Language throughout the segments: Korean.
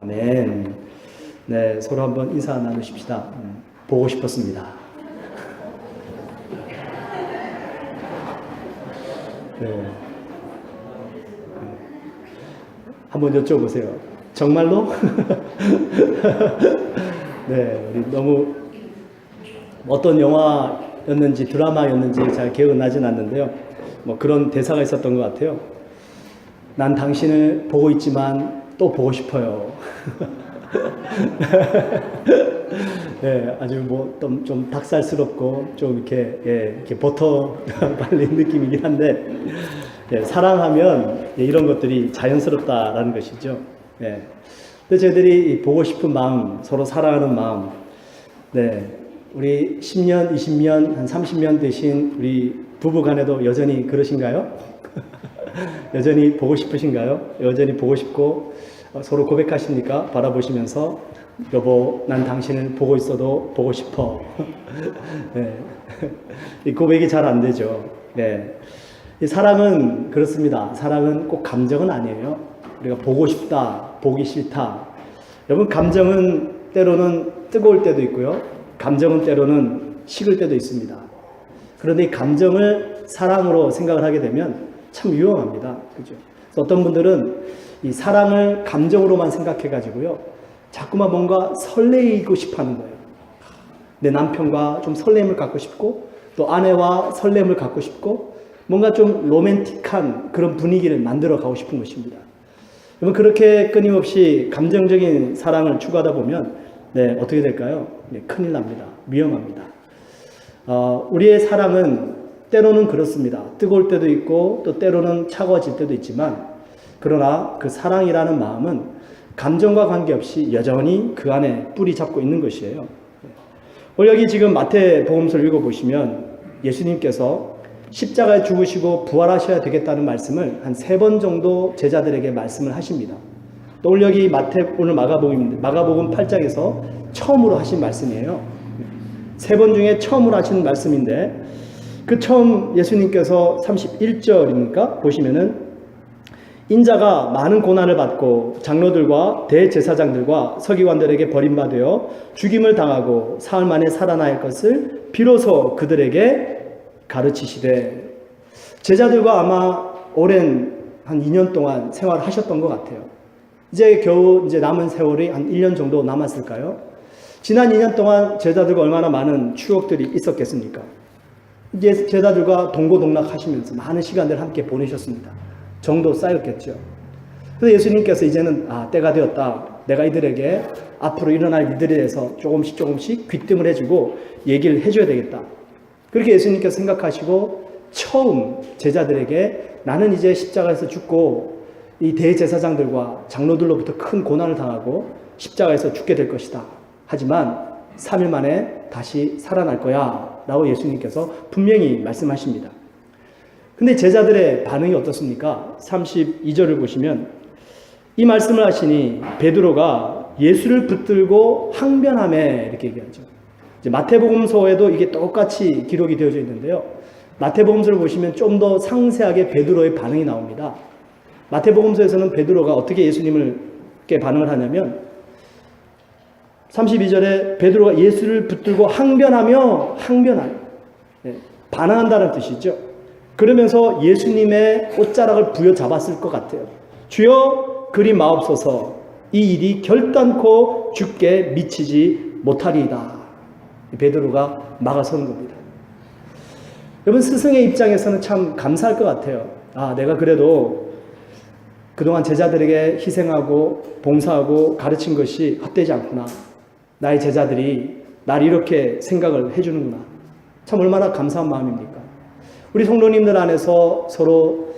아멘. 네, 서로 한번 인사 나누십시다. 보고 싶었습니다. 네. 한번 여쭤보세요. 정말로? 네, 우리 너무 어떤 영화였는지 드라마였는지 잘 기억은 나진 않는데요. 뭐 그런 대사가 있었던 것 같아요. 난 당신을 보고 있지만 또 보고 싶어요. 네, 아주 뭐 좀 닭살스럽고 좀 이렇게 이렇게 버터 발린 느낌이긴 한데, 사랑하면 이런 것들이 자연스럽다라는 것이죠. 근데 저희들이 보고 싶은 마음, 서로 사랑하는 마음, 우리 10년, 20년, 한 30년 되신 우리 부부간에도 여전히 그러신가요? 여전히 보고 싶으신가요? 여전히 보고 싶고 서로 고백하십니까? 바라보시면서 여보, 난 당신을 보고 있어도 보고 싶어. 이 고백이 잘 안 되죠. 이 사랑은 그렇습니다. 사랑은 꼭 감정은 아니에요. 우리가 보고 싶다, 보기 싫다. 여러분, 감정은 때로는 뜨거울 때도 있고요. 감정은 때로는 식을 때도 있습니다. 그런데 이 감정을 사랑으로 생각을 하게 되면 참 위험합니다. 그죠? 어떤 분들은 이 사랑을 감정으로만 생각해가지고요. 자꾸만 뭔가 설레이고 싶어 하는 거예요. 내 남편과 좀 설렘을 갖고 싶고, 또 아내와 설렘을 갖고 싶고, 뭔가 좀 로맨틱한 그런 분위기를 만들어 가고 싶은 것입니다. 여러분, 그렇게 끊임없이 감정적인 사랑을 추구하다 보면, 어떻게 될까요? 큰일 납니다. 위험합니다. 우리의 사랑은 때로는 그렇습니다. 뜨거울 때도 있고, 또 때로는 차가워질 때도 있지만, 그러나 그 사랑이라는 마음은 감정과 관계없이 여전히 그 안에 뿌리 잡고 있는 것이에요. 오늘 여기 지금 마태복음서를 읽어보시면 예수님께서 십자가에 죽으시고 부활하셔야 되겠다는 말씀을 한 3번 정도 제자들에게 말씀을 하십니다. 또 오늘 여기 오늘 마가복음 8장에서 처음으로 하신 말씀이에요. 3번 중에 처음으로 하신 말씀인데, 그 처음 예수님께서 31절입니까? 보시면은 인자가 많은 고난을 받고 장로들과 대제사장들과 서기관들에게 버림받아 죽임을 당하고 사흘 만에 살아날 것을 비로소 그들에게 가르치시되, 제자들과 아마 오랜 한 2년 동안 생활하셨던 것 같아요. 이제 겨우 남은 세월이 한 1년 정도 남았을까요? 지난 2년 동안 제자들과 얼마나 많은 추억들이 있었겠습니까? 이제 제자들과 동고동락하시면서 많은 시간들을 함께 보내셨습니다. 정도 쌓였겠죠. 그래서 예수님께서 이제는 때가 되었다. 내가 이들에게 앞으로 일어날 일들에 대해서 조금씩 귀뜸을 해주고 얘기를 해줘야 되겠다. 그렇게 예수님께서 생각하시고 처음 제자들에게 나는 이제 십자가에서 죽고 이 대제사장들과 장로들로부터 큰 고난을 당하고 십자가에서 죽게 될 것이다. 하지만 3일 만에 다시 살아날 거야. 라고 예수님께서 분명히 말씀하십니다. 근데 제자들의 반응이 어떻습니까? 32절을 보시면 이 말씀을 하시니 베드로가 예수를 붙들고 항변하매 이렇게 얘기하죠. 이제 마태복음서에도 이게 똑같이 기록이 되어져 있는데요. 마태복음서를 보시면 좀 더 상세하게 베드로의 반응이 나옵니다. 마태복음서에서는 베드로가 어떻게 예수님께 반응을 하냐면 32절에 베드로가 예수를 붙들고 항변하며 반항한다는 뜻이죠. 그러면서 예수님의 옷자락을 부여잡았을 것 같아요. 주여 그리 마옵소서, 이 일이 결단코 주께 미치지 못하리이다. 베드로가 막아서는 겁니다. 여러분, 스승의 입장에서는 참 감사할 것 같아요. 내가 그래도 그동안 제자들에게 희생하고 봉사하고 가르친 것이 헛되지 않구나. 나의 제자들이 나를 이렇게 생각을 해주는구나. 참 얼마나 감사한 마음입니까? 우리 성도님들 안에서 서로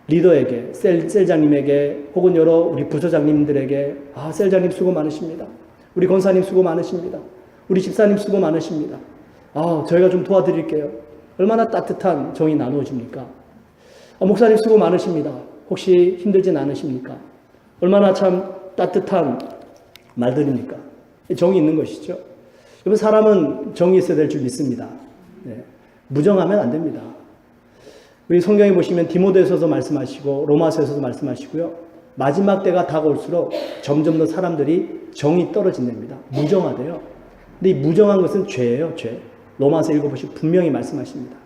리더에게, 셀장님에게, 혹은 여러 우리 부서장님들에게 셀장님 수고 많으십니다. 우리 권사님 수고 많으십니다. 우리 집사님 수고 많으십니다. 저희가 좀 도와드릴게요. 얼마나 따뜻한 정이 나누어집니까? 목사님 수고 많으십니다. 혹시 힘들진 않으십니까? 얼마나 참 따뜻한 말들입니까? 정이 있는 것이죠. 여러분, 사람은 정이 있어야 될 줄 믿습니다. 무정하면 안 됩니다. 우리 성경에 보시면 디모데서도 말씀하시고 로마서에서도 말씀하시고요. 마지막 때가 다가올수록 점점 더 사람들이 정이 떨어진답니다. 무정하대요. 근데 이 무정한 것은 죄예요, 죄. 로마서 읽어보시면 분명히 말씀하십니다.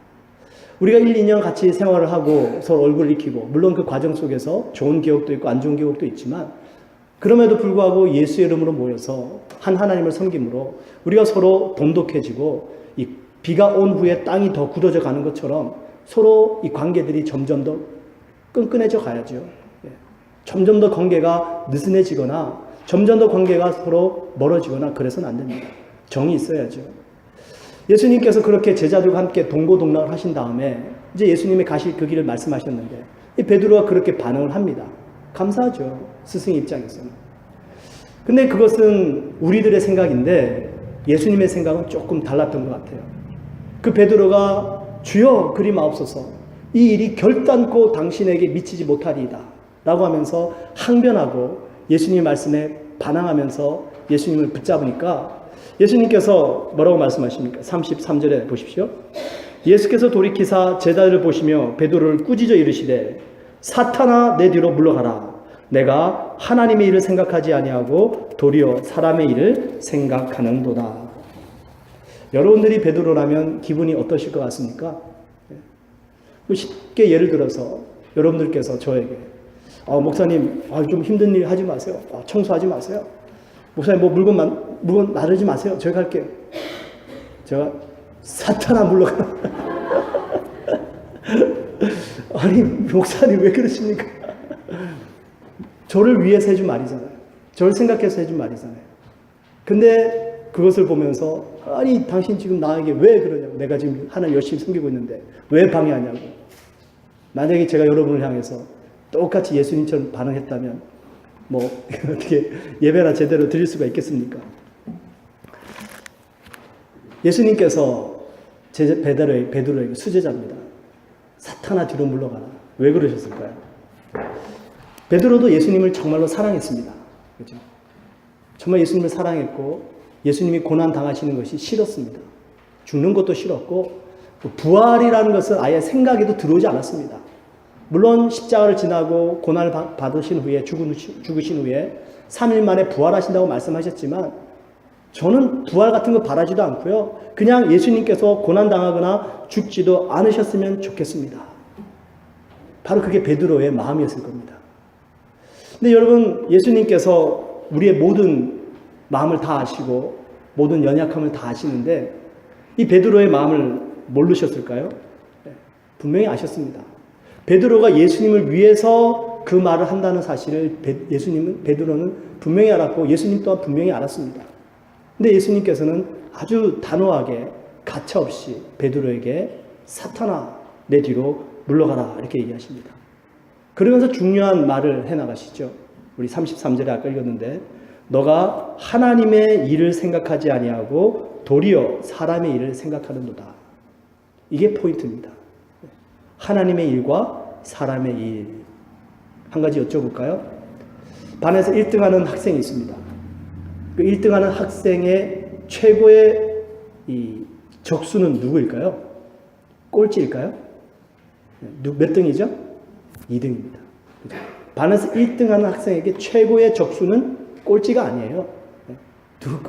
우리가 1, 2년 같이 생활을 하고 서로 얼굴을 익히고, 물론 그 과정 속에서 좋은 기억도 있고 안 좋은 기억도 있지만, 그럼에도 불구하고 예수의 이름으로 모여서 한 하나님을 섬김으로 우리가 서로 돈독해지고, 이 비가 온 후에 땅이 더 굳어져 가는 것처럼 서로 이 관계들이 점점 더 끈끈해져 가야죠. 점점 더 관계가 느슨해지거나 점점 더 관계가 서로 멀어지거나 그래서는 안 됩니다. 정이 있어야죠. 예수님께서 그렇게 제자들과 함께 동고동락을 하신 다음에 이제 예수님이 가실 그 길을 말씀하셨는데, 이 베드로가 그렇게 반응을 합니다. 감사하죠. 스승의 입장에서는. 근데 그것은 우리들의 생각인데 예수님의 생각은 조금 달랐던 것 같아요. 그 베드로가 주여 그리 마옵소서, 이 일이 결단코 당신에게 미치지 못하리이다 라고 하면서 항변하고 예수님의 말씀에 반항하면서 예수님을 붙잡으니까 예수님께서 뭐라고 말씀하십니까? 33절에 보십시오. 예수께서 돌이키사 제자들을 보시며 베드로를 꾸짖어 이르시되 사탄아 내 뒤로 물러가라. 내가 하나님의 일을 생각하지 아니하고 도리어 사람의 일을 생각하는도다. 여러분들이 베드로라면 기분이 어떠실 것 같습니까? 쉽게 예를 들어서 여러분들께서 저에게 목사님 좀 힘든 일 하지 마세요. 청소하지 마세요. 목사님 뭐 물건 나르지 마세요. 제가 할게요. 제가 사탄아 물러가. 아니 목사님 왜 그러십니까? 저를 위해서 해준 말이잖아요. 저를 생각해서 해준 말이잖아요. 근데 그것을 보면서 아니 당신 지금 나에게 왜 그러냐고, 내가 지금 하나님 열심히 섬기고 있는데 왜 방해하냐고. 만약에 제가 여러분을 향해서 똑같이 예수님처럼 반응했다면 뭐 어떻게 예배나 제대로 드릴 수가 있겠습니까? 예수님께서 베드로에게 수제자입니다. 사탄아 뒤로 물러가라. 왜 그러셨을까요? 베드로도 예수님을 정말로 사랑했습니다. 그렇죠? 정말 예수님을 사랑했고 예수님이 고난 당하시는 것이 싫었습니다. 죽는 것도 싫었고 부활이라는 것은 아예 생각에도 들어오지 않았습니다. 물론 십자가를 지나고 고난을 받으신 후에 죽으신 후에 3일 만에 부활하신다고 말씀하셨지만 저는 부활 같은 거 바라지도 않고요. 그냥 예수님께서 고난당하거나 죽지도 않으셨으면 좋겠습니다. 바로 그게 베드로의 마음이었을 겁니다. 근데 여러분, 예수님께서 우리의 모든 마음을 다 아시고 모든 연약함을 다 아시는데 이 베드로의 마음을 모르셨을까요? 분명히 아셨습니다. 베드로가 예수님을 위해서 그 말을 한다는 사실을 베드로는 분명히 알았고 예수님 또한 분명히 알았습니다. 근데 예수님께서는 아주 단호하게 가차없이 베드로에게 사탄아 내 뒤로 물러가라 이렇게 얘기하십니다. 그러면서 중요한 말을 해나가시죠. 우리 33절에 아까 읽었는데 너가 하나님의 일을 생각하지 아니하고 도리어 사람의 일을 생각하는도다. 이게 포인트입니다. 하나님의 일과 사람의 일. 한 가지 여쭤볼까요? 반에서 1등하는 학생이 있습니다. 그 1등하는 학생의 최고의 이 적수는 누구일까요? 꼴찌일까요? 몇 등이죠? 2등입니다. 반에서 1등하는 학생에게 최고의 적수는 꼴찌가 아니에요.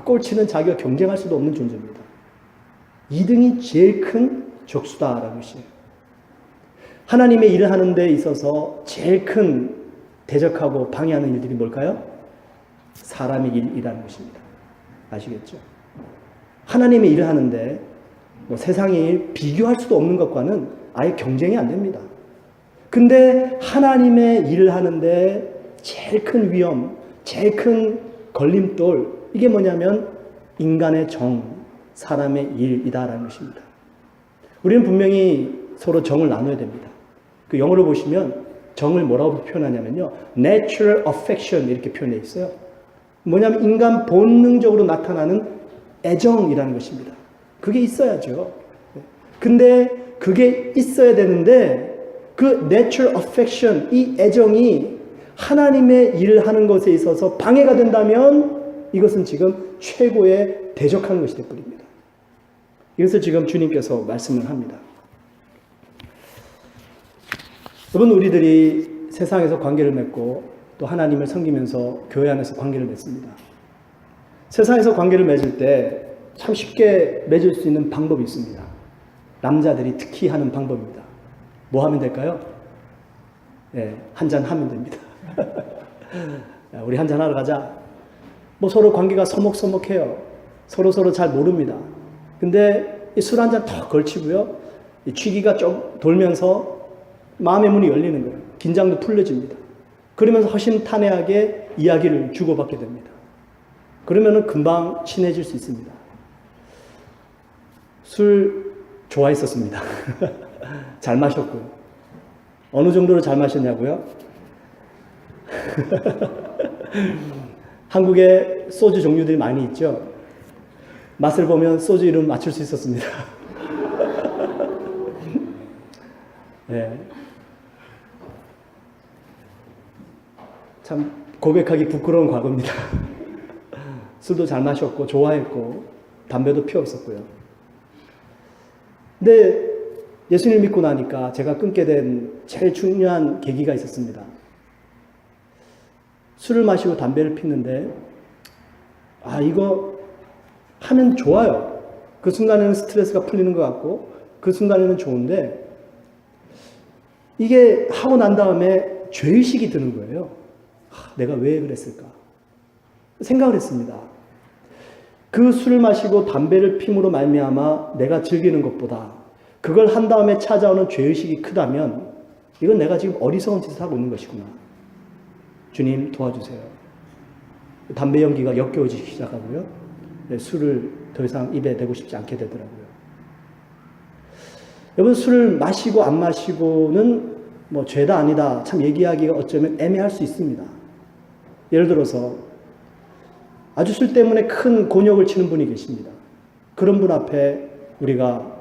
꼴찌는 자기가 경쟁할 수도 없는 존재입니다. 2등이 제일 큰 적수다라는 것이에요. 하나님의 일을 하는 데 있어서 제일 큰 대적하고 방해하는 일들이 뭘까요? 사람의 일이라는 것입니다. 아시겠죠? 하나님의 일을 하는데 세상의 일, 비교할 수도 없는 것과는 아예 경쟁이 안 됩니다. 근데 하나님의 일을 하는데 제일 큰 위험, 제일 큰 걸림돌, 이게 뭐냐면 인간의 정, 사람의 일이다라는 것입니다. 우리는 분명히 서로 정을 나눠야 됩니다. 그 영어로 보시면 정을 뭐라고 표현하냐면요, natural affection 이렇게 표현되어 있어요. 뭐냐면 인간 본능적으로 나타나는 애정이라는 것입니다. 그게 있어야죠. 근데 그게 있어야 되는데 그 natural affection, 이 애정이 하나님의 일을 하는 것에 있어서 방해가 된다면 이것은 지금 최고의 대적하는 것이 되어버립니다. 이것을 지금 주님께서 말씀을 합니다. 여러분, 우리들이 세상에서 관계를 맺고 또 하나님을 섬기면서 교회 안에서 관계를 맺습니다. 세상에서 관계를 맺을 때 참 쉽게 맺을 수 있는 방법이 있습니다. 남자들이 특히 하는 방법입니다. 뭐 하면 될까요? 네, 한잔 하면 됩니다. 우리 한잔 하러 가자. 뭐 서로 관계가 서먹서먹해요. 서로 잘 모릅니다. 근데 술 한잔 턱 걸치고요. 취기가 좀 돌면서 마음의 문이 열리는 거예요. 긴장도 풀려집니다. 그러면서 허심탄회하게 이야기를 주고받게 됩니다. 그러면은 금방 친해질 수 있습니다. 술 좋아했었습니다. 잘 마셨고요. 어느 정도로 잘 마셨냐고요? 한국에 소주 종류들이 많이 있죠. 맛을 보면 소주 이름 맞출 수 있었습니다. 네. 참 고백하기 부끄러운 과거입니다. 술도 잘 마셨고 좋아했고 담배도 피웠었고요. 근데 예수님을 믿고 나니까 제가 끊게 된 제일 중요한 계기가 있었습니다. 술을 마시고 담배를 피는데 이거 하면 좋아요. 그 순간에는 스트레스가 풀리는 것 같고 그 순간에는 좋은데 이게 하고 난 다음에 죄의식이 드는 거예요. 내가 왜 그랬을까? 생각을 했습니다. 그 술을 마시고 담배를 피므로 말미암아 내가 즐기는 것보다 그걸 한 다음에 찾아오는 죄의식이 크다면 이건 내가 지금 어리석은 짓을 하고 있는 것이구나. 주님 도와주세요. 담배 연기가 역겨워지기 시작하고요. 술을 더 이상 입에 대고 싶지 않게 되더라고요. 여러분, 술을 마시고 안 마시고는 뭐 죄다 아니다 참 얘기하기가 어쩌면 애매할 수 있습니다. 예를 들어서 아주 술 때문에 큰 곤욕을 치는 분이 계십니다. 그런 분 앞에 우리가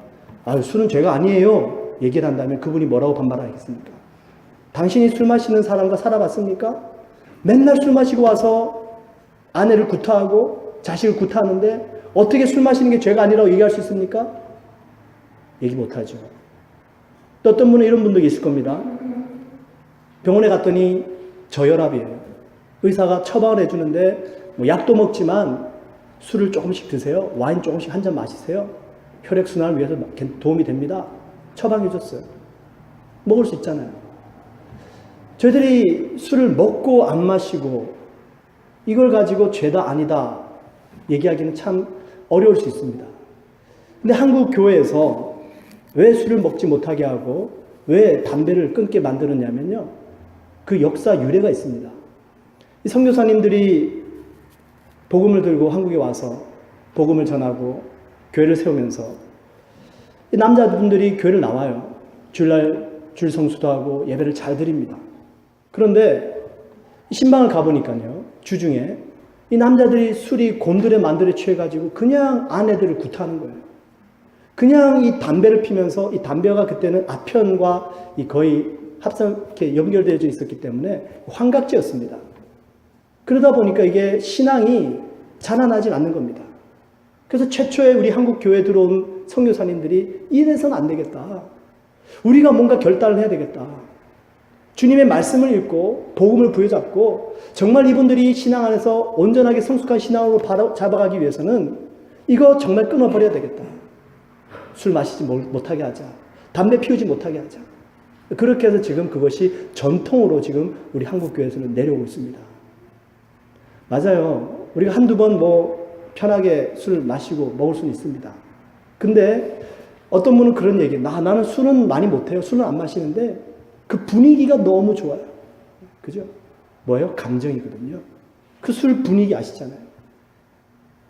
술은 죄가 아니에요 얘기를 한다면 그분이 뭐라고 반발하겠습니까? 당신이 술 마시는 사람과 살아봤습니까? 맨날 술 마시고 와서 아내를 구타하고 자식을 구타하는데 어떻게 술 마시는 게 죄가 아니라고 얘기할 수 있습니까? 얘기 못하죠. 또 어떤 분은 이런 분도 있을 겁니다. 병원에 갔더니 저혈압이에요. 의사가 처방을 해주는데 뭐 약도 먹지만 술을 조금씩 드세요. 와인 조금씩 한 잔 마시세요. 혈액순환을 위해서 도움이 됩니다. 처방해줬어요. 먹을 수 있잖아요. 저희들이 술을 먹고 안 마시고 이걸 가지고 죄다 아니다 얘기하기는 참 어려울 수 있습니다. 근데 한국 교회에서 왜 술을 먹지 못하게 하고 왜 담배를 끊게 만들었냐면요. 그 역사 유래가 있습니다. 이 선교사님들이 복음을 들고 한국에 와서 복음을 전하고 교회를 세우면서 이 남자분들이 교회를 나와요. 주일날 줄 성수도 하고 예배를 잘 드립니다. 그런데 신방을 가보니까요. 주중에 이 남자들이 술이 곤드레 만드레 취해가지고 그냥 아내들을 구타하는 거예요. 그냥 이 담배를 피면서 이 담배가 그때는 아편과 이 거의 합성 이렇게 연결되어 있었기 때문에 환각제였습니다. 그러다 보니까 이게 신앙이 자라나질 않는 겁니다. 그래서 최초에 우리 한국 교회에 들어온 선교사님들이 이래서는 안 되겠다. 우리가 뭔가 결단을 해야 되겠다. 주님의 말씀을 읽고 복음을 부여잡고 정말 이분들이 신앙 안에서 온전하게 성숙한 신앙으로 잡아가기 위해서는 이거 정말 끊어버려야 되겠다. 술 마시지 못하게 하자. 담배 피우지 못하게 하자. 그렇게 해서 지금 그것이 전통으로 지금 우리 한국 교회에서는 내려오고 있습니다. 맞아요. 우리가 한두 번 편하게 술 마시고 먹을 수는 있습니다. 근데 어떤 분은 그런 얘기, 나는 술은 많이 못해요. 술은 안 마시는데 그 분위기가 너무 좋아요. 그죠? 뭐예요? 감정이거든요. 그 술 분위기 아시잖아요.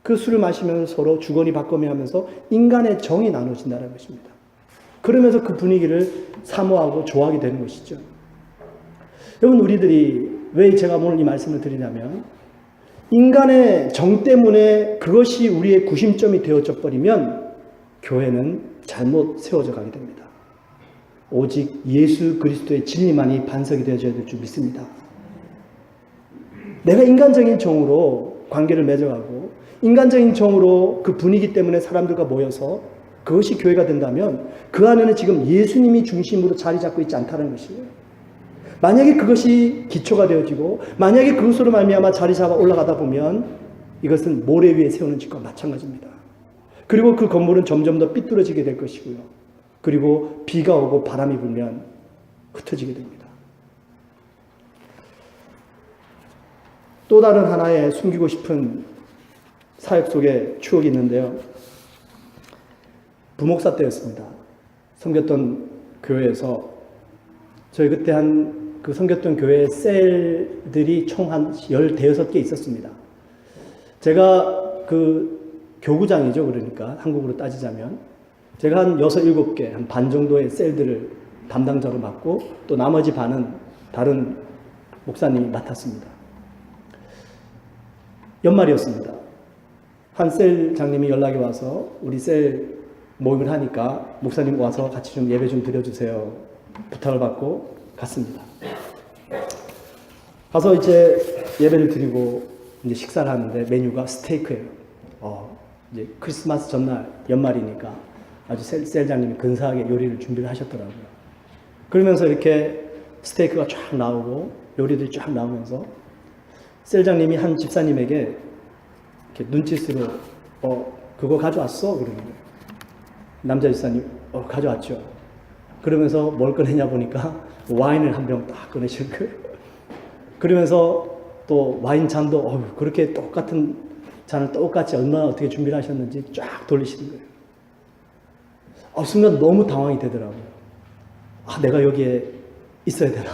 그 술을 마시면서 서로 주거니 받거니 하면서 인간의 정이 나눠진다는 것입니다. 그러면서 그 분위기를 사모하고 좋아하게 되는 것이죠. 여러분, 우리들이 왜 제가 오늘 이 말씀을 드리냐면 인간의 정 때문에 그것이 우리의 구심점이 되어져 버리면 교회는 잘못 세워져 가게 됩니다. 오직 예수 그리스도의 진리만이 반석이 되어져야 될 줄 믿습니다. 내가 인간적인 정으로 관계를 맺어가고 인간적인 정으로 그 분위기 때문에 사람들과 모여서 그것이 교회가 된다면 그 안에는 지금 예수님이 중심으로 자리 잡고 있지 않다는 것이에요. 만약에 그것이 기초가 되어지고 만약에 그것으로 말미암아 자리 잡아 올라가다 보면 이것은 모래 위에 세우는 집과 마찬가지입니다. 그리고 그 건물은 점점 더 삐뚤어지게 될 것이고요. 그리고 비가 오고 바람이 불면 흩어지게 됩니다. 또 다른 하나의 숨기고 싶은 사역 속의 추억이 있는데요. 부목사 때였습니다. 섬겼던 교회에서 저희 그때 그 섬겼던 교회의 셀들이 총 한 15개 있었습니다. 제가 그 교구장이죠. 그러니까 한국으로 따지자면 제가 한 6, 7개, 한 반 정도의 셀들을 담당자로 맡고 또 나머지 반은 다른 목사님이 맡았습니다. 연말이었습니다. 한 셀장님이 연락이 와서 우리 셀 모임을 하니까 목사님 와서 같이 좀 예배 좀 드려주세요. 부탁을 받고 갔습니다. 가서 이제 예배를 드리고 이제 식사를 하는데 메뉴가 스테이크예요. 이제 크리스마스 전날 연말이니까 아주 셀장님이 근사하게 요리를 준비를 하셨더라고요. 그러면서 이렇게 스테이크가 쫙 나오고 요리들이 쫙 나오면서 셀장님이 한 집사님에게 이렇게 눈짓으로 그거 가져왔어? 그러는 거예요. 남자 집사님 가져왔죠. 그러면서 뭘 꺼내냐 보니까 와인을 한 병 딱 꺼내실 거예요. 그러면서 또 와인 잔도 그렇게 똑같은 잔을 똑같이 얼마나 어떻게 준비를 하셨는지 쫙 돌리시는 거예요. 순간 너무 당황이 되더라고요. 내가 여기에 있어야 되나?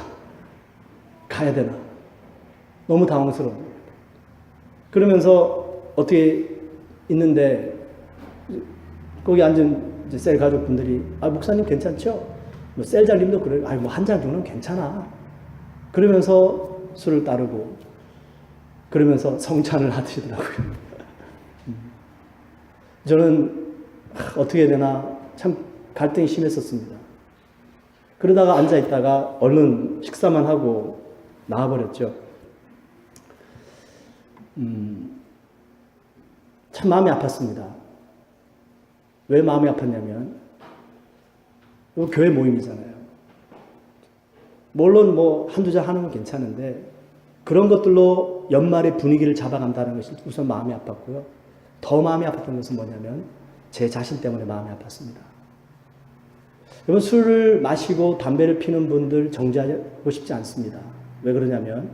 가야 되나? 너무 당황스러운 거예요. 그러면서 어떻게 있는데 거기 앉은 이제 셀 가족분들이 목사님 괜찮죠? 뭐 셀장님도 그래요. 뭐 한 잔 정도는 괜찮아. 그러면서 술을 따르고 그러면서 성찬을 하시더라고요. 저는 어떻게 해야 되나 참 갈등이 심했었습니다. 그러다가 앉아있다가 얼른 식사만 하고 나와버렸죠. 참 마음이 아팠습니다. 왜 마음이 아팠냐면 이거 교회 모임이잖아요. 물론 뭐 한두 잔 하는 건 괜찮은데 그런 것들로 연말의 분위기를 잡아간다는 것이 우선 마음이 아팠고요. 더 마음이 아팠던 것은 뭐냐면 제 자신 때문에 마음이 아팠습니다. 여러분 술을 마시고 담배를 피는 분들 정죄하고 싶지 않습니다. 왜 그러냐면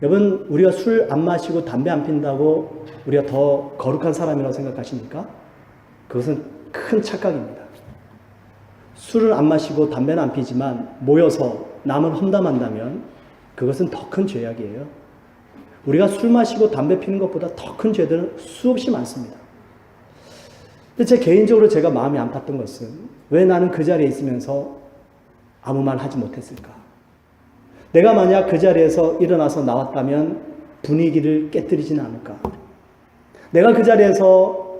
여러분 우리가 술 안 마시고 담배 안 핀다고 우리가 더 거룩한 사람이라고 생각하십니까? 그것은 큰 착각입니다. 술을 안 마시고 담배는 안 피지만 모여서 남을 험담한다면 그것은 더 큰 죄악이에요. 우리가 술 마시고 담배 피는 것보다 더 큰 죄들은 수없이 많습니다. 근데 제 개인적으로 제가 마음이 안 팠던 것은 왜 나는 그 자리에 있으면서 아무 말 하지 못했을까? 내가 만약 그 자리에서 일어나서 나왔다면 분위기를 깨뜨리지는 않을까? 내가 그 자리에서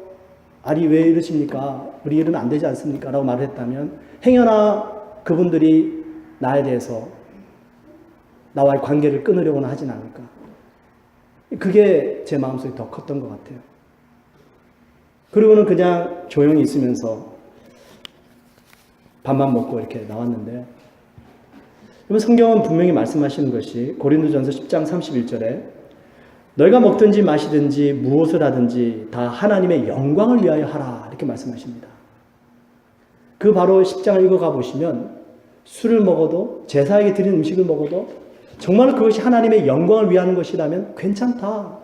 아니 왜 이러십니까? 우리 일은 안 되지 않습니까? 라고 말을 했다면 행여나 그분들이 나에 대해서 나와의 관계를 끊으려고는 하진 않을까? 그게 제 마음속에 더 컸던 것 같아요. 그리고는 그냥 조용히 있으면서 밥만 먹고 이렇게 나왔는데 성경은 분명히 말씀하시는 것이 고린도전서 10장 31절에 너희가 먹든지 마시든지 무엇을 하든지 다 하나님의 영광을 위하여 하라 이렇게 말씀하십니다. 그 바로 10장을 읽어가 보시면 술을 먹어도 제사에게 드린 음식을 먹어도 정말 그것이 하나님의 영광을 위하는 것이라면 괜찮다.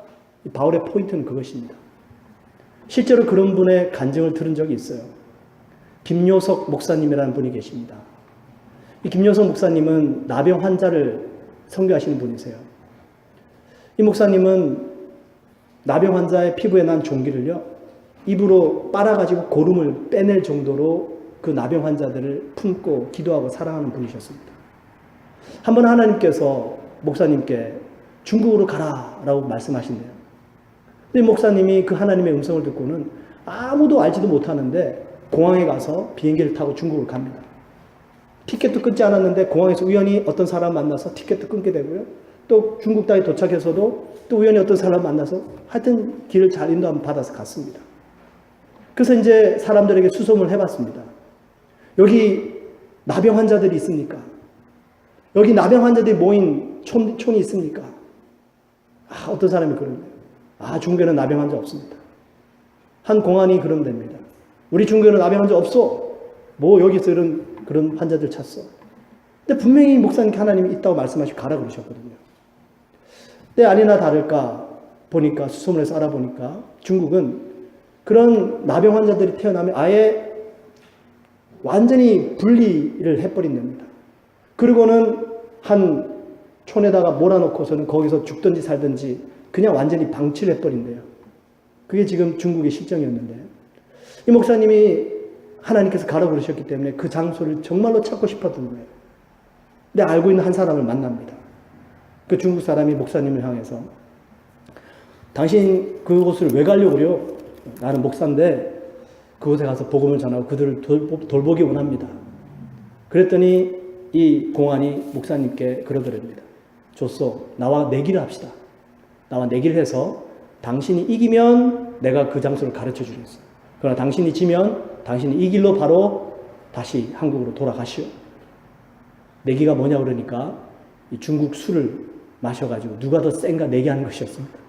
바울의 포인트는 그것입니다. 실제로 그런 분의 간증을 들은 적이 있어요. 김요석 목사님이라는 분이 계십니다. 이 김요석 목사님은 나병 환자를 선교하시는 분이세요. 이 목사님은 나병 환자의 피부에 난 종기를요, 입으로 빨아가지고 고름을 빼낼 정도로 그 나병 환자들을 품고 기도하고 사랑하는 분이셨습니다. 한번 하나님께서 목사님께 중국으로 가라라고 말씀하신대요. 근데 목사님이 그 하나님의 음성을 듣고는 아무도 알지도 못하는데 공항에 가서 비행기를 타고 중국을 갑니다. 티켓도 끊지 않았는데 공항에서 우연히 어떤 사람 만나서 티켓도 끊게 되고요. 또 중국 땅에 도착해서도 또 우연히 어떤 사람 만나서 하여튼 길을 잘 인도함 받아서 갔습니다. 그래서 이제 사람들에게 수소문을 해봤습니다. 여기 나병 환자들이 있습니까? 여기 나병 환자들이 모인 촌이 있습니까? 어떤 사람이 그런대요. 중교는 나병 환자 없습니다. 한 공안이 그런답니다. 우리 중교는 나병 환자 없어. 뭐 여기서 그런 환자들 찾어. 근데 분명히 목사님께 하나님이 있다고 말씀하시고 가라 그러셨거든요. 근데 아니나 다를까 보니까 수소문에서 알아보니까 중국은 그런 나병 환자들이 태어나면 아예 완전히 분리를 해버린답니다. 그리고는 한 촌에다가 몰아놓고서는 거기서 죽든지 살든지 그냥 완전히 방치를 해버린대요. 그게 지금 중국의 실정이었는데 이 목사님이 하나님께서 가라 그러셨기 때문에 그 장소를 정말로 찾고 싶었던 거예요. 근데 알고 있는 한 사람을 만납니다. 그 중국 사람이 목사님을 향해서 당신 그곳을 왜 가려고 그래요? 나는 목사인데 그곳에 가서 복음을 전하고 그들을 돌보기 원합니다. 그랬더니 이 공안이 목사님께 그러더랍니다. 좋소. 나와 내기를 합시다. 나와 내기를 해서 당신이 이기면 내가 그 장소를 가르쳐 주겠어. 그러나 당신이 지면 당신이 이 길로 바로 다시 한국으로 돌아가시오. 내기가 뭐냐 그러니까 이 중국 술을 마셔가지고 누가 더 센가 내기하는 것이었습니다.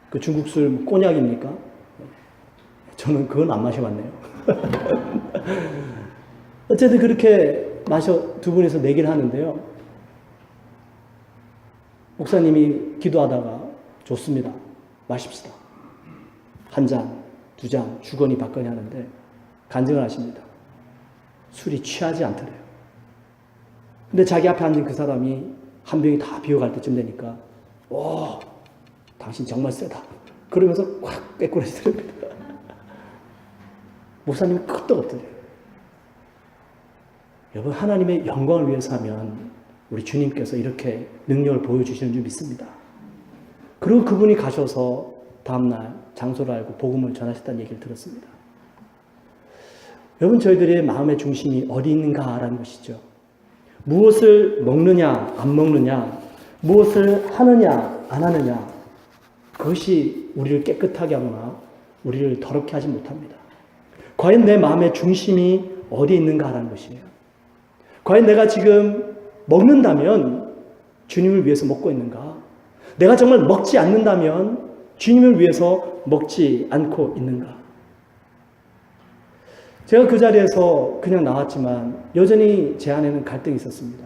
그 중국 술 꼬냑입니까? 저는 그건 안 마셔봤네요. 어쨌든 그렇게 두 분이서 내기를 하는데요. 목사님이 기도하다가 좋습니다. 마십시다. 한 잔, 두 잔, 주거니 받거니 하는데 간증을 하십니다. 술이 취하지 않더래요. 근데 자기 앞에 앉은 그 사람이 한 병이 다 비어갈 때쯤 되니까 오, 당신 정말 세다. 그러면서 꽉 꿰꾸라지더랍니다. 목사님이 끄떡없더래요. 여러분, 하나님의 영광을 위해서 하면 우리 주님께서 이렇게 능력을 보여주시는 줄 믿습니다. 그리고 그분이 가셔서 다음날 장소를 알고 복음을 전하셨다는 얘기를 들었습니다. 여러분, 저희들의 마음의 중심이 어디 있는가라는 것이죠. 무엇을 먹느냐 안 먹느냐, 무엇을 하느냐 안 하느냐, 그것이 우리를 깨끗하게 하거나 우리를 더럽게 하지 못합니다. 과연 내 마음의 중심이 어디 있는가라는 것이에요. 과연 내가 지금 먹는다면 주님을 위해서 먹고 있는가? 내가 정말 먹지 않는다면 주님을 위해서 먹지 않고 있는가? 제가 그 자리에서 그냥 나왔지만 여전히 제 안에는 갈등이 있었습니다.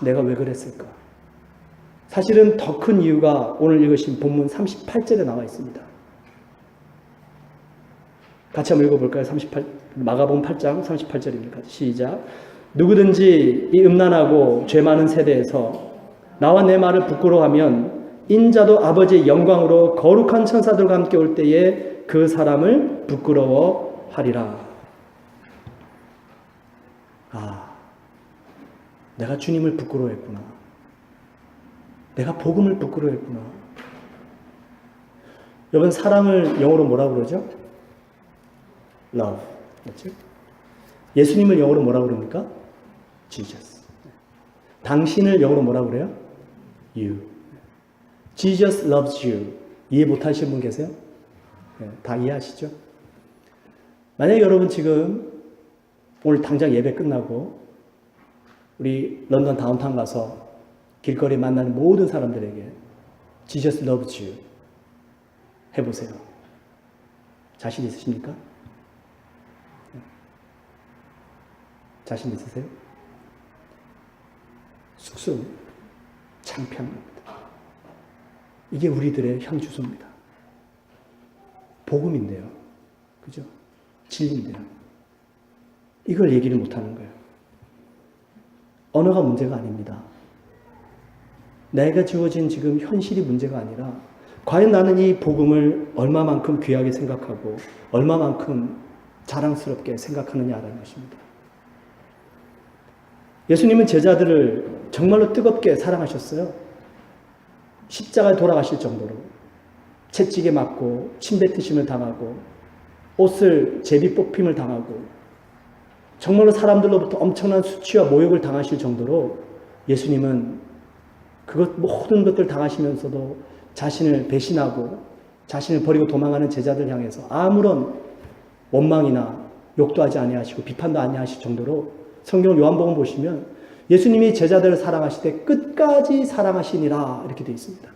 내가 왜 그랬을까? 사실은 더 큰 이유가 오늘 읽으신 본문 38절에 나와 있습니다. 같이 한번 읽어볼까요? 마가복음 8장 38절입니다. 시작. 누구든지 이 음란하고 죄 많은 세대에서 나와 내 말을 부끄러워하면 인자도 아버지의 영광으로 거룩한 천사들과 함께 올 때에 그 사람을 부끄러워하리라. 내가 주님을 부끄러워했구나. 내가 복음을 부끄러워했구나. 여러분, 사랑을 영어로 뭐라고 그러죠? love. 맞죠? 예수님을 영어로 뭐라고 그럽니까? Jesus. 당신을 영어로 뭐라고 그래요? You. Jesus loves you. 이해 못하시는 분 계세요? 다 이해하시죠? 만약에 여러분 지금 오늘 당장 예배 끝나고 우리 런던 다운타운 가서 길거리에 만나는 모든 사람들에게 Jesus loves you 해보세요. 자신 있으십니까? 자신 있으세요? 쑥스러웁니다. 창피합니다. 이게 우리들의 현 주소입니다. 복음인데요. 그죠? 진리인데요. 이걸 얘기를 못하는 거예요. 언어가 문제가 아닙니다. 내가 주어진 지금 현실이 문제가 아니라 과연 나는 이 복음을 얼마만큼 귀하게 생각하고 얼마만큼 자랑스럽게 생각하느냐라는 것입니다. 예수님은 제자들을 정말로 뜨겁게 사랑하셨어요. 십자가에 돌아가실 정도로 채찍에 맞고 침뱉으심을 당하고 옷을 제비 뽑힘을 당하고 정말로 사람들로부터 엄청난 수치와 모욕을 당하실 정도로 예수님은 모든 것들 당하시면서도 자신을 배신하고 자신을 버리고 도망가는 제자들 향해서 아무런 원망이나 욕도 하지 아니하시고 비판도 아니하실 정도로 성경 요한복음 보시면 예수님이 제자들을 사랑하실 때 끝까지 사랑하시니라 이렇게 되어 있습니다.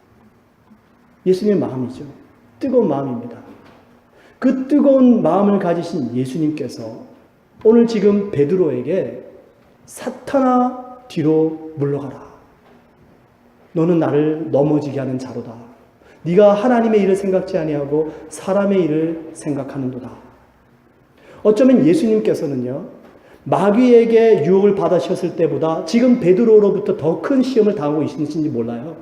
예수님의 마음이죠. 뜨거운 마음입니다. 그 뜨거운 마음을 가지신 예수님께서 오늘 지금 베드로에게 사탄아 뒤로 물러가라. 너는 나를 넘어지게 하는 자로다. 네가 하나님의 일을 생각지 아니하고 사람의 일을 생각하는도다. 어쩌면 예수님께서는요, 마귀에게 유혹을 받으셨을 때보다 지금 베드로로부터 더 큰 시험을 당하고 있으신지 몰라요.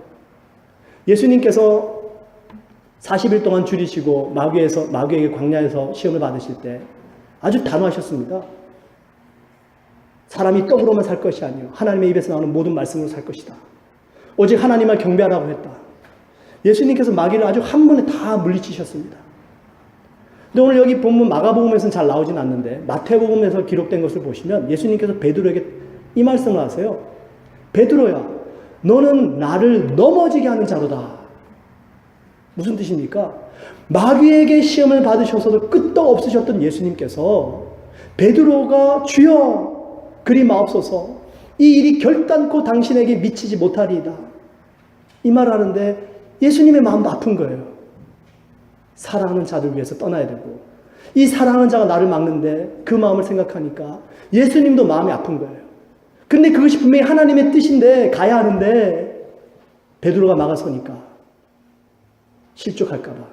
예수님께서 40일 동안 줄이시고 마귀에게 광야에서 시험을 받으실 때 아주 단호하셨습니다. 사람이 떡으로만 살 것이 아니요 하나님의 입에서 나오는 모든 말씀으로 살 것이다. 오직 하나님을 경배하라고 했다. 예수님께서 마귀를 아주 한 번에 다 물리치셨습니다. 근데 오늘 여기 본문 마가복음에서는 잘 나오진 않는데 마태복음에서 기록된 것을 보시면 예수님께서 베드로에게 이 말씀을 하세요. 베드로야, 너는 나를 넘어지게 하는 자로다. 무슨 뜻입니까? 마귀에게 시험을 받으셔서도 끄떡 없으셨던 예수님께서 베드로가 주여 그리 마옵소서, 이 일이 결단코 당신에게 미치지 못하리이다. 이 말을 하는데 예수님의 마음도 아픈 거예요. 사랑하는 자들 위해서 떠나야 되고 이 사랑하는 자가 나를 막는데 그 마음을 생각하니까 예수님도 마음이 아픈 거예요. 근데 그것이 분명히 하나님의 뜻인데 가야 하는데 베드로가 막아서니까 실족할까 봐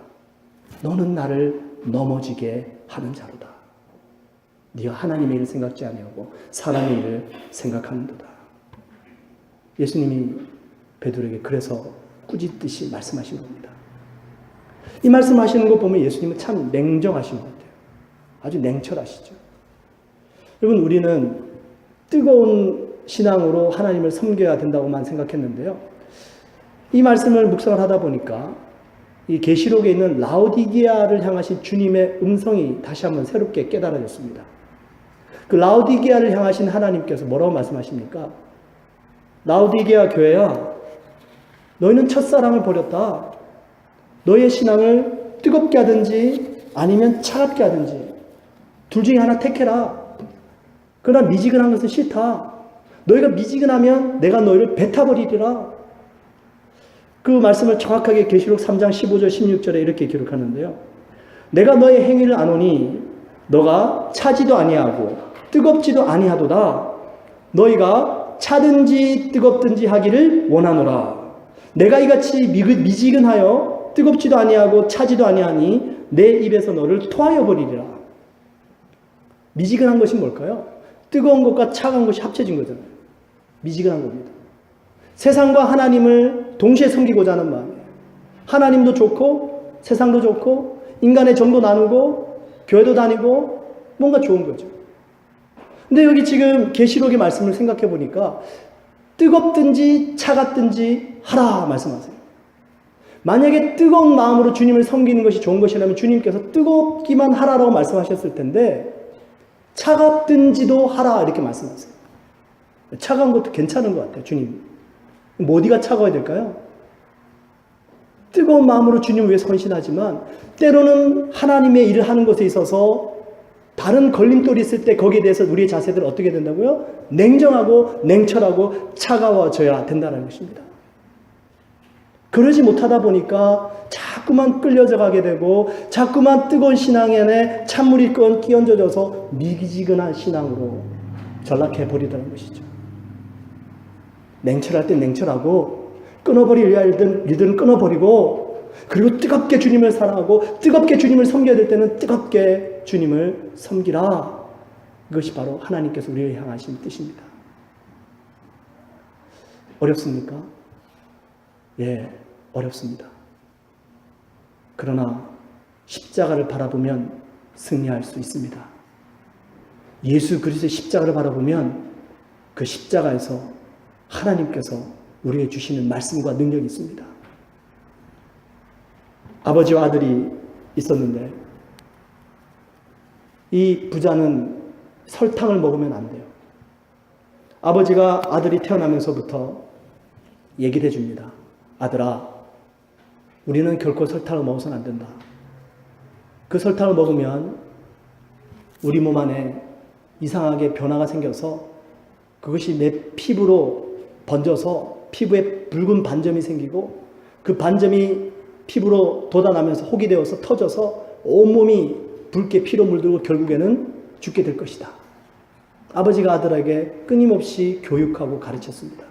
너는 나를 넘어지게 하는 자로다. 네가 하나님의 일을 생각지 아니하고 사람의 일을 생각하는도다. 예수님이 베드로에게 그래서 꾸짖듯이 말씀하신 겁니다. 이 말씀하시는 거 보면 예수님은 참 냉정하신 것 같아요. 아주 냉철하시죠. 여러분, 우리는 뜨거운 신앙으로 하나님을 섬겨야 된다고만 생각했는데요. 이 말씀을 묵상을 하다 보니까 이 계시록에 있는 라오디게아를 향하신 주님의 음성이 다시 한번 새롭게 깨달아졌습니다. 그 라오디게아를 향하신 하나님께서 뭐라고 말씀하십니까? 라오디게아 교회야, 너희는 첫사랑을 버렸다. 너희의 신앙을 뜨겁게 하든지 아니면 차갑게 하든지 둘 중에 하나 택해라. 그러나 미지근한 것은 싫다. 너희가 미지근하면 내가 너희를 뱉어버리리라. 그 말씀을 정확하게 계시록 3장 15절 16절에 이렇게 기록하는데요. 내가 너의 행위를 아노니 너가 차지도 아니하고 뜨겁지도 아니하도다. 너희가 차든지 뜨겁든지 하기를 원하노라. 내가 이같이 미지근하여 뜨겁지도 아니하고 차지도 아니하니 내 입에서 너를 토하여 버리리라. 미지근한 것이 뭘까요? 뜨거운 것과 차가운 것이 합쳐진 거잖아요. 미지근한 겁니다. 세상과 하나님을 동시에 섬기고자 하는 마음이에요. 하나님도 좋고 세상도 좋고 인간의 정도 나누고 교회도 다니고 뭔가 좋은 거죠. 근데 여기 지금 계시록의 말씀을 생각해 보니까 뜨겁든지 차갑든지 하라 말씀하세요. 만약에 뜨거운 마음으로 주님을 섬기는 것이 좋은 것이라면 주님께서 뜨겁기만 하라라고 말씀하셨을 텐데 차갑든지도 하라 이렇게 말씀하세요. 차가운 것도 괜찮은 것 같아요. 주님. 어디가 차가워야 될까요? 뜨거운 마음으로 주님을 위해서 헌신하지만 때로는 하나님의 일을 하는 것에 있어서 다른 걸림돌이 있을 때 거기에 대해서 우리의 자세들은 어떻게 된다고요? 냉정하고 냉철하고 차가워져야 된다는 것입니다. 그러지 못하다 보니까 자꾸만 끌려져 가게 되고 자꾸만 뜨거운 신앙 안에 찬물이 끼얹어져서 미지근한 신앙으로 전락해 버리더라는 것이죠. 냉철할 땐 냉철하고 끊어버릴 일들은 끊어버리고 그리고 뜨겁게 주님을 사랑하고 뜨겁게 주님을 섬겨야 될 때는 뜨겁게 주님을 섬기라. 이것이 바로 하나님께서 우리를 향하신 뜻입니다. 어렵습니까? 예, 어렵습니다. 그러나 십자가를 바라보면 승리할 수 있습니다. 예수 그리스도의 십자가를 바라보면 그 십자가에서 하나님께서 우리에게 주시는 말씀과 능력이 있습니다. 아버지와 아들이 있었는데 이 부자는 설탕을 먹으면 안 돼요. 아버지가 아들이 태어나면서부터 얘기를 해줍니다. 아들아, 우리는 결코 설탕을 먹어서는 안 된다. 그 설탕을 먹으면 우리 몸 안에 이상하게 변화가 생겨서 그것이 내 피부로 번져서 피부에 붉은 반점이 생기고 그 반점이 피부로 돋아나면서 혹이 되어서 터져서 온몸이 붉게 피로 물들고 결국에는 죽게 될 것이다. 아버지가 아들에게 끊임없이 교육하고 가르쳤습니다.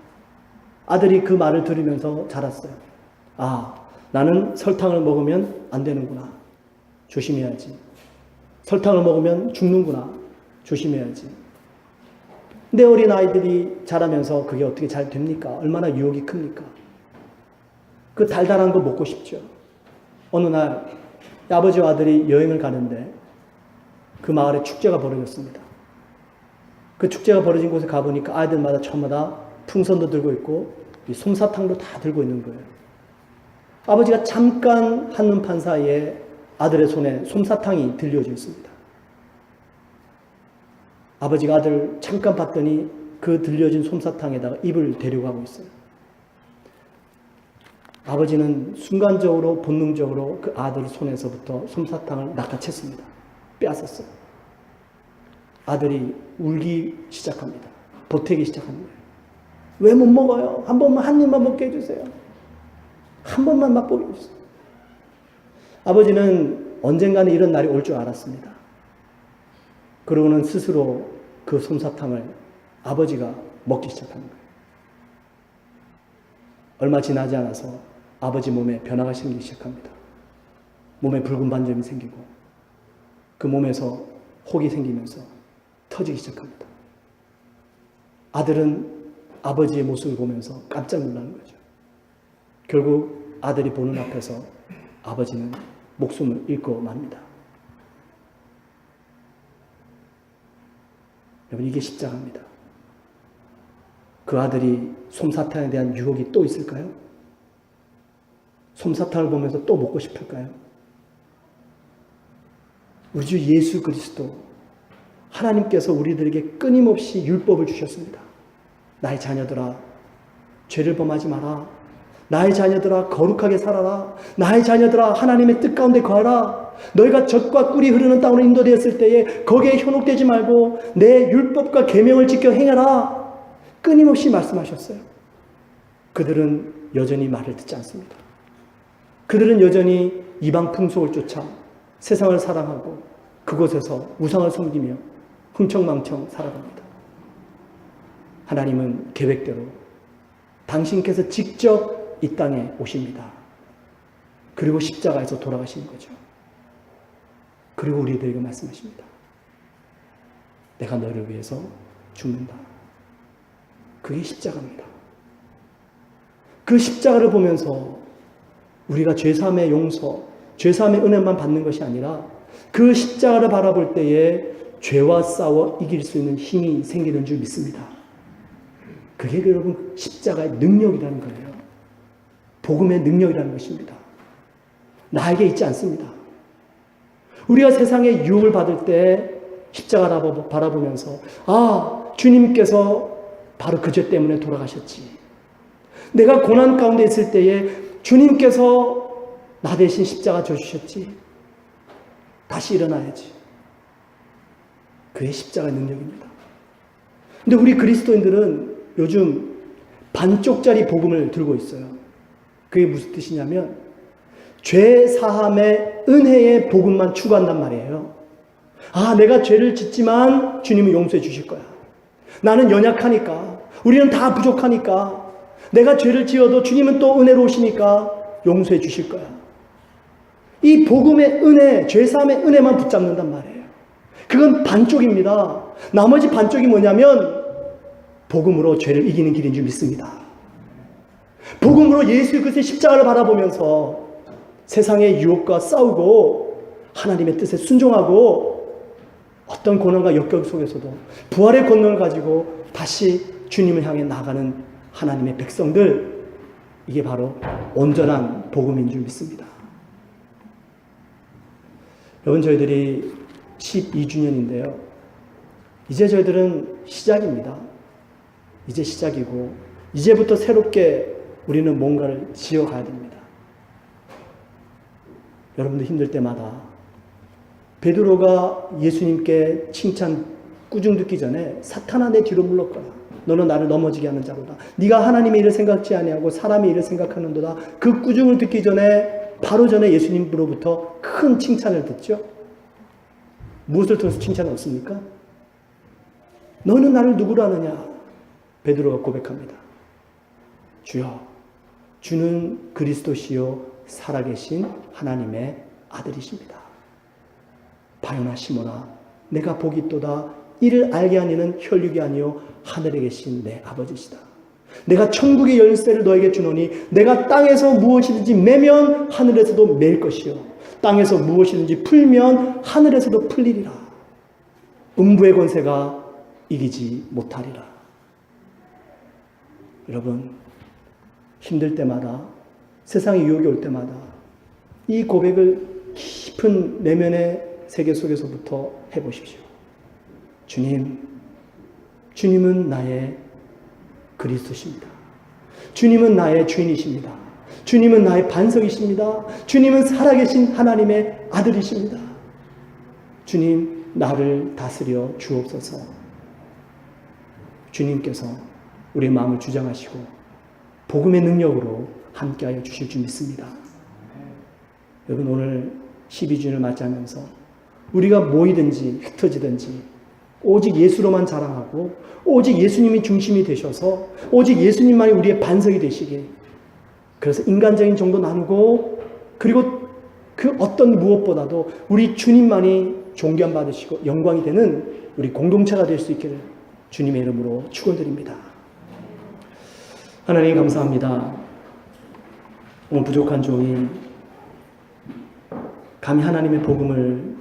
아들이 그 말을 들으면서 자랐어요. 아, 나는 설탕을 먹으면 안 되는구나. 조심해야지. 설탕을 먹으면 죽는구나. 조심해야지. 내 어린 아이들이 자라면서 그게 어떻게 잘 됩니까? 얼마나 유혹이 큽니까? 그 달달한 거 먹고 싶죠. 어느 날 아버지와 아들이 여행을 가는데 그 마을에 축제가 벌어졌습니다. 그 축제가 벌어진 곳에 가보니까 아이들마다 저마다 풍선도 들고 있고 솜사탕도 다 들고 있는 거예요. 아버지가 잠깐 한눈판 사이에 아들의 손에 솜사탕이 들려져 있습니다. 아버지가 아들 잠깐 봤더니 그 들려진 솜사탕에다가 입을 대려고 하고 있어요. 아버지는 순간적으로 본능적으로 그 아들 손에서부터 솜사탕을 낚아챘습니다. 빼앗았어요. 아들이 울기 시작합니다. 보태기 시작합니다. 왜 못 먹어요? 한 번만 한 입만 먹게 해주세요. 한 번만 맛보게 해주세요. 아버지는 언젠가는 이런 날이 올 줄 알았습니다. 그러고는 스스로 그 솜사탕을 아버지가 먹기 시작하는 거예요. 얼마 지나지 않아서 아버지 몸에 변화가 생기기 시작합니다. 몸에 붉은 반점이 생기고 그 몸에서 혹이 생기면서 터지기 시작합니다. 아들은 아버지의 모습을 보면서 깜짝 놀라는 거죠. 결국 아들이 보는 앞에서 아버지는 목숨을 잃고 맙니다. 여러분, 이게 십자가입니다. 그 아들이 솜사탕에 대한 유혹이 또 있을까요? 솜사탕을 보면서 또 먹고 싶을까요? 우리 주 예수 그리스도, 하나님께서 우리들에게 끊임없이 율법을 주셨습니다. 나의 자녀들아, 죄를 범하지 마라. 나의 자녀들아, 거룩하게 살아라. 나의 자녀들아, 하나님의 뜻 가운데 거하라. 너희가 젖과 꿀이 흐르는 땅으로 인도되었을 때에 거기에 현혹되지 말고 내 율법과 계명을 지켜 행하라. 끊임없이 말씀하셨어요. 그들은 여전히 말을 듣지 않습니다. 그들은 여전히 이방 풍속을 쫓아 세상을 사랑하고 그곳에서 우상을 섬기며 흥청망청 살아갑니다. 하나님은 계획대로 당신께서 직접 이 땅에 오십니다. 그리고 십자가에서 돌아가시는 거죠. 그리고 우리들에게 말씀하십니다. 내가 너를 위해서 죽는다. 그게 십자가입니다. 그 십자가를 보면서 우리가 죄사함의 용서, 죄사함의 은혜만 받는 것이 아니라 그 십자가를 바라볼 때에 죄와 싸워 이길 수 있는 힘이 생기는 줄 믿습니다. 그게 여러분 십자가의 능력이라는 거예요. 복음의 능력이라는 것입니다. 나에게 있지 않습니다. 우리가 세상의 유혹을 받을 때 십자가를 바라보면서 아, 주님께서 바로 그 죄 때문에 돌아가셨지. 내가 고난 가운데 있을 때에 주님께서 나 대신 십자가 져주셨지. 다시 일어나야지. 그게 십자가의 능력입니다. 근데 우리 그리스도인들은 요즘 반쪽짜리 복음을 들고 있어요. 그게 무슨 뜻이냐면 죄 사함의 은혜의 복음만 추구한단 말이에요. 아, 내가 죄를 짓지만 주님은 용서해 주실 거야. 나는 연약하니까, 우리는 다 부족하니까, 내가 죄를 지어도 주님은 또 은혜로우시니까 용서해 주실 거야. 이 복음의 은혜, 죄 사함의 은혜만 붙잡는단 말이에요. 그건 반쪽입니다. 나머지 반쪽이 뭐냐면 복음으로 죄를 이기는 길인 줄 믿습니다. 복음으로 예수 그리스도의 십자가를 바라보면서 세상의 유혹과 싸우고 하나님의 뜻에 순종하고 어떤 고난과 역경 속에서도 부활의 권능을 가지고 다시 주님을 향해 나가는 하나님의 백성들, 이게 바로 온전한 복음인 줄 믿습니다. 여러분, 저희들이 12주년인데요. 이제 저희들은 시작입니다. 이제 시작이고 이제부터 새롭게 우리는 뭔가를 지어가야 됩니다. 여러분들 힘들 때마다 베드로가 예수님께 칭찬 꾸중 듣기 전에 사탄아 내 뒤로 물러거라. 너는 나를 넘어지게 하는 자로다. 네가 하나님의 일을 생각지 아니하고 사람의 일을 생각하는도다. 그 꾸중을 듣기 전에 바로 전에 예수님으로부터 큰 칭찬을 듣죠. 무엇을 통해서 칭찬을 얻습니까? 너는 나를 누구로 아느냐? 베드로가 고백합니다. 주여, 주는 그리스도시요 살아계신 하나님의 아들이십니다. 바요나 시모나, 내가 복이 있도다. 이를 알게 하니는 혈육이 아니요 하늘에 계신 내 아버지시다. 내가 천국의 열쇠를 너에게 주노니 내가 땅에서 무엇이든지 매면 하늘에서도 맬 것이요 땅에서 무엇이든지 풀면 하늘에서도 풀리리라. 음부의 권세가 이기지 못하리라. 여러분, 힘들 때마다, 세상의 유혹이 올 때마다 이 고백을 깊은 내면의 세계 속에서부터 해보십시오. 주님은 나의 그리스도십니다. 주님은 나의 주인이십니다. 주님은 나의 반석이십니다. 주님은 살아계신 하나님의 아들이십니다. 주님, 나를 다스려 주옵소서. 주님께서 우리의 마음을 주장하시고 복음의 능력으로 함께하여 주실 줄 믿습니다. 여러분, 오늘 12주년을 맞이하면서 우리가 모이든지 흩어지든지 오직 예수로만 자랑하고 오직 예수님이 중심이 되셔서 오직 예수님만이 우리의 반석이 되시게, 그래서 인간적인 정도 나누고 그리고 그 어떤 무엇보다도 우리 주님만이 존귀함 받으시고 영광이 되는 우리 공동체가 될 수 있기를 주님의 이름으로 축원드립니다. 하나님 감사합니다. 오늘 부족한 종이 감히 하나님의 복음을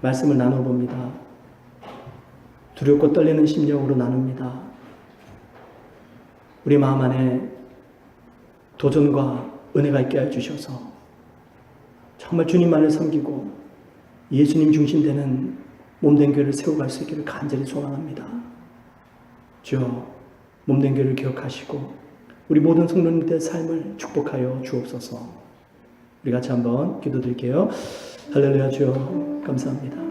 말씀을 나눠봅니다. 두렵고 떨리는 심령으로 나눕니다. 우리 마음 안에 도전과 은혜가 있게 해주셔서 정말 주님만을 섬기고 예수님 중심되는 몸된 교회를 세워갈 수 있기를 간절히 소망합니다. 주여, 몸된 교회를 기억하시고 우리 모든 성도님들의 삶을 축복하여 주옵소서. 우리 같이 한번 기도드릴게요. 할렐루야. 주여 감사합니다.